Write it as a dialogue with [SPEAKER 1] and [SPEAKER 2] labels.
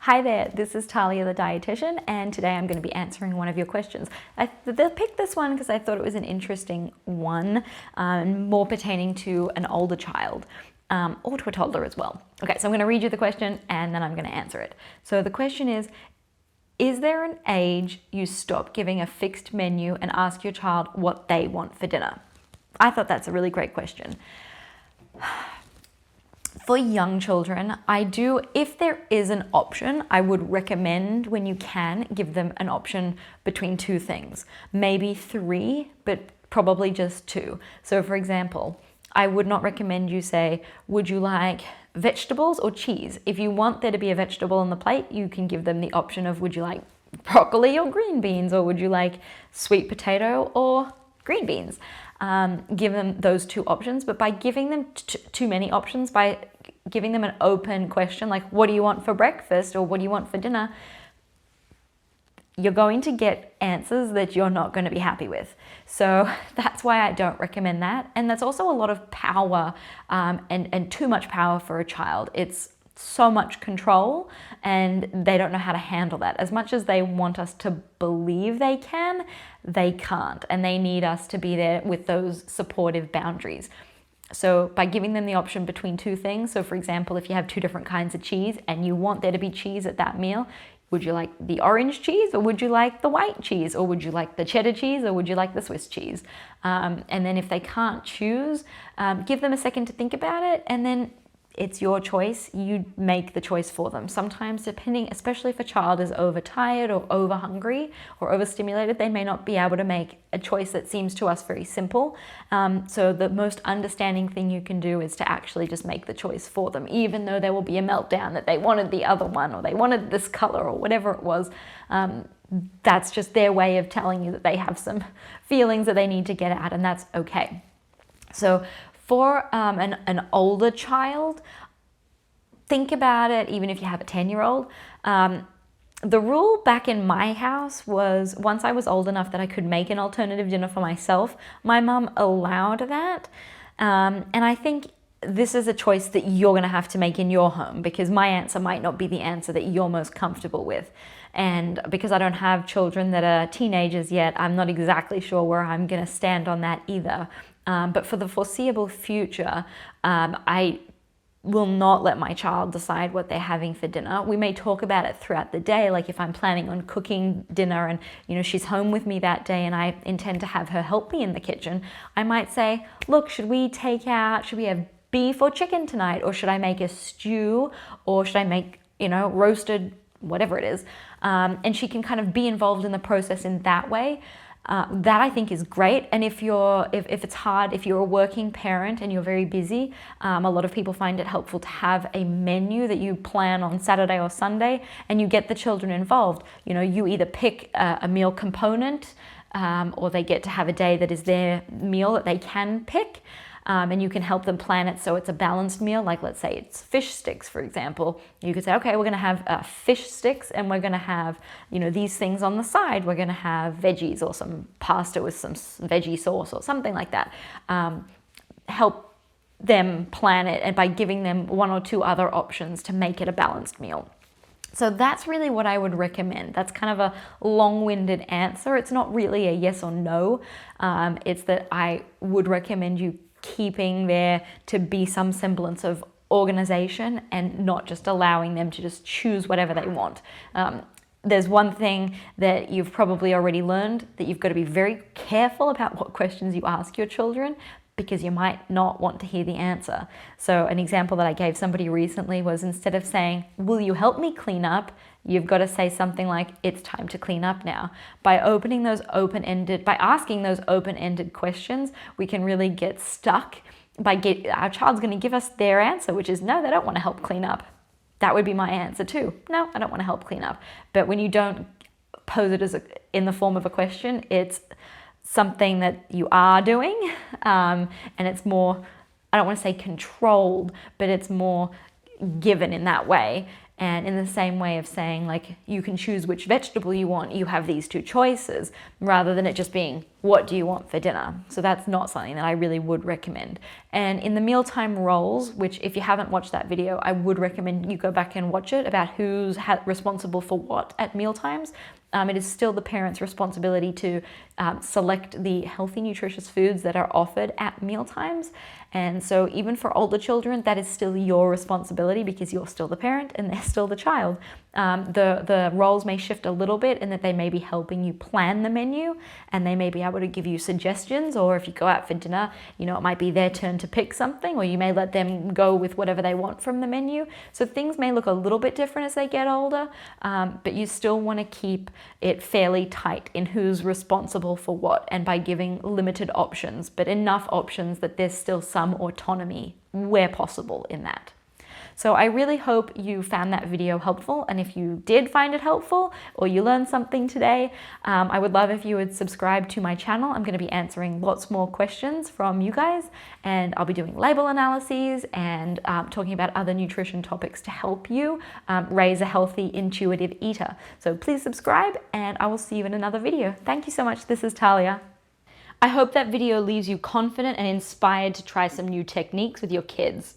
[SPEAKER 1] Hi there, this is Thalia the Dietitian, and today I'm going to be answering one of your questions. I picked this one because I thought it was an interesting one, more pertaining to an older child, or to a toddler as well. Okay, so I'm going to read you the question and then I'm going to answer it. So the question is there an age you stop giving a fixed menu and ask your child what they want for dinner? I thought that's a really great question. For young children, if there is an option, I would recommend, when you can, give them an option between two things. Maybe three, but probably just two. So for example, I would not recommend you say, would you like vegetables or cheese? If you want there to be a vegetable on the plate, you can give them the option of, would you like broccoli or green beans? Or would you like sweet potato or green beans? Give them those two options, but by giving them too many options, by giving them an open question like, what do you want for breakfast or what do you want for dinner, you're going to get answers that you're not going to be happy with. So that's why I don't recommend that. And that's also a lot of power and too much power for a child. It's so much control and they don't know how to handle that. As much as they want us to believe they can, they can't. And they need us to be there with those supportive boundaries. So by giving them the option between two things, so for example, if you have two different kinds of cheese and you want there to be cheese at that meal, would you like the orange cheese or would you like the white cheese, or would you like the cheddar cheese or would you like the Swiss cheese? And then if they can't choose, give them a second to think about it, and then it's your choice. You make the choice for them. Sometimes, depending, especially if a child is overtired or over hungry or overstimulated, they may not be able to make a choice that seems to us very simple. So the most understanding thing you can do is to actually just make the choice for them, even though there will be a meltdown that they wanted the other one or they wanted this color or whatever it was. That's just their way of telling you that they have some feelings that they need to get out, and that's okay. So for an older child, think about it, even if you have a 10-year-old. The rule back in my house was, once I was old enough that I could make an alternative dinner for myself, my mum allowed that. And I think this is a choice that you're going to have to make in your home, because my answer might not be the answer that you're most comfortable with. And because I don't have children that are teenagers yet, I'm not exactly sure where I'm going to stand on that either. But for the foreseeable future, I will not let my child decide what they're having for dinner. We may talk about it throughout the day, like if I'm planning on cooking dinner and she's home with me that day and I intend to have her help me in the kitchen, I might say, look, should we have beef or chicken tonight? Or should I make a stew? Or should I make, roasted, whatever it is? And she can kind of be involved in the process in that way. That I think is great. And if it's hard, if you're a working parent and you're very busy, a lot of people find it helpful to have a menu that you plan on Saturday or Sunday, and you get the children involved. You either pick a meal component, or they get to have a day that is their meal that they can pick. And you can help them plan it so it's a balanced meal. Like, let's say it's fish sticks, for example. You could say, okay, we're going to have fish sticks, and we're going to have, these things on the side. We're going to have veggies or some pasta with some veggie sauce or something like that. Help them plan it, and by giving them one or two other options to make it a balanced meal. So that's really what I would recommend. That's kind of a long-winded answer. It's not really a yes or no. It's that I would recommend you keeping there to be some semblance of organization and not just allowing them to just choose whatever they want. There's one thing that you've probably already learned, that you've got to be very careful about what questions you ask your children, because you might not want to hear the answer. So an example that I gave somebody recently was, instead of saying, will you help me clean up? You've got to say something like, it's time to clean up now. By asking those open-ended questions, we can really get stuck. Our child's going to give us their answer, which is, no, they don't want to help clean up. That would be my answer too. No, I don't want to help clean up. But when you don't pose it in the form of a question, it's something that you are doing, and it's more, I don't want to say controlled, but it's more given in that way. And in the same way of saying, like, you can choose which vegetable you want, you have these two choices, rather than it just being, what do you want for dinner? So that's not something that I really would recommend. And in the mealtime roles, which if you haven't watched that video, I would recommend you go back and watch it, about who's responsible for what at mealtimes. It is still the parent's responsibility to select the healthy, nutritious foods that are offered at mealtimes. And so even for older children, that is still your responsibility, because you're still the parent and they're still the child. The roles may shift a little bit in that they may be helping you plan the menu, and they may be able to give you suggestions, or if you go out for dinner, you know, it might be their turn to pick something, or you may let them go with whatever they want from the menu. So things may look a little bit different as they get older, but you still want to keep it fairly tight in who's responsible for what, and by giving limited options, but enough options that there's still some autonomy where possible in that. So I really hope you found that video helpful, and if you did find it helpful or you learned something today, I would love if you would subscribe to my channel. I'm going to be answering lots more questions from you guys, and I'll be doing label analyses and talking about other nutrition topics to help you raise a healthy, intuitive eater. So please subscribe, and I will see you in another video. Thank you so much. This is Thalia. I hope that video leaves you confident and inspired to try some new techniques with your kids.